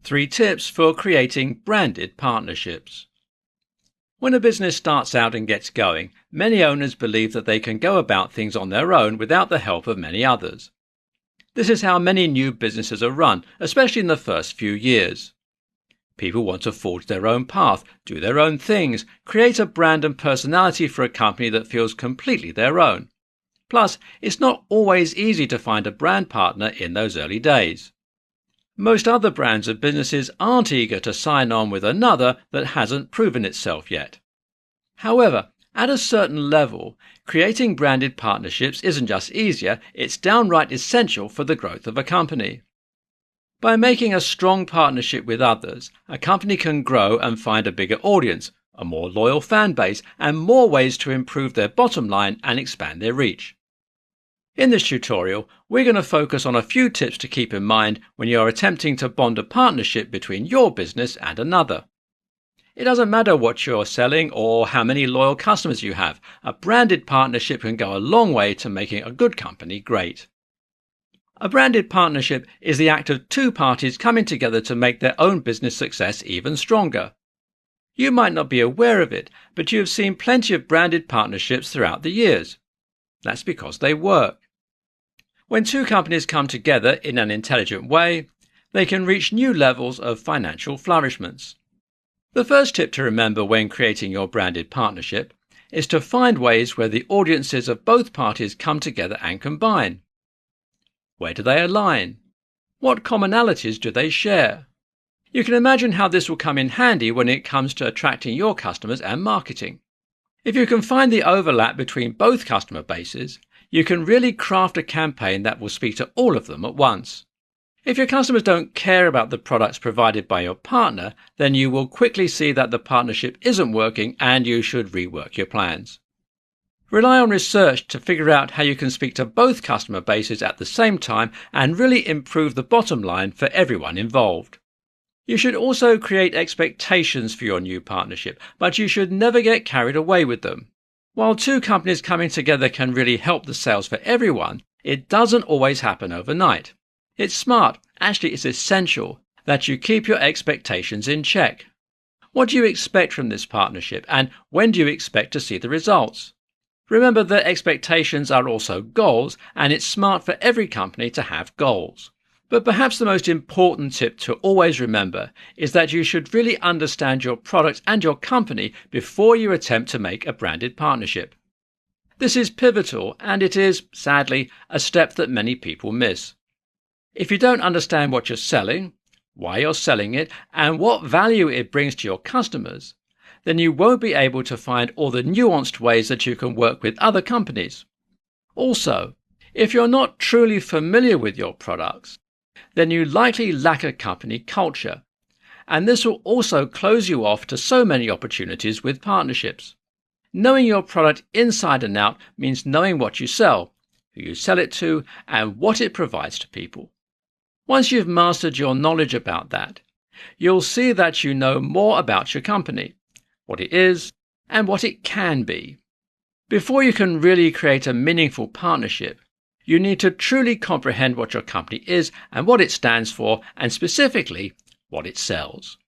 3 tips for creating branded partnerships. When a business starts out and gets going, many owners believe that they can go about things on their own without the help of many others. This is how many new businesses are run, especially in the first few years. People want to forge their own path, do their own things, create a brand and personality for a company that feels completely their own. Plus, it's not always easy to find a brand partner in those early days. Most other brands and businesses aren't eager to sign on with another that hasn't proven itself yet. However, at a certain level, creating branded partnerships isn't just easier, it's downright essential for the growth of a company. By making a strong partnership with others, a company can grow and find a bigger audience, a more loyal fan base, and more ways to improve their bottom line and expand their reach. In this tutorial, we're going to focus on a few tips to keep in mind when you're attempting to bond a partnership between your business and another. It doesn't matter what you're selling or how many loyal customers you have, a branded partnership can go a long way to making a good company great. A branded partnership is the act of two parties coming together to make their own business success even stronger. You might not be aware of it, but you have seen plenty of branded partnerships throughout the years. That's because they work. When two companies come together in an intelligent way, they can reach new levels of financial flourishments. The first tip to remember when creating your branded partnership is to find ways where the audiences of both parties come together and combine. Where do they align? What commonalities do they share? You can imagine how this will come in handy when it comes to attracting your customers and marketing. If you can find the overlap between both customer bases, you can really craft a campaign that will speak to all of them at once. If your customers don't care about the products provided by your partner, then you will quickly see that the partnership isn't working and you should rework your plans. Rely on research to figure out how you can speak to both customer bases at the same time and really improve the bottom line for everyone involved. You should also create expectations for your new partnership, but you should never get carried away with them. While two companies coming together can really help the sales for everyone, it doesn't always happen overnight. It's smart, actually it's essential, that you keep your expectations in check. What do you expect from this partnership, and when do you expect to see the results? Remember that expectations are also goals, and it's smart for every company to have goals. But perhaps the most important tip to always remember is that you should really understand your product and your company before you attempt to make a branded partnership. This is pivotal, and it is, sadly, a step that many people miss. If you don't understand what you're selling, why you're selling it, and what value it brings to your customers, then you won't be able to find all the nuanced ways that you can work with other companies. Also, if you're not truly familiar with your products, then you likely lack a company culture, and this will also close you off to so many opportunities with partnerships. Knowing your product inside and out means knowing what you sell, who you sell it to, and what it provides to people. Once you've mastered your knowledge about that, you'll see that you know more about your company, what it is, and what it can be. Before you can really create a meaningful partnership, you need to truly comprehend what your company is and what it stands for, and specifically, what it sells.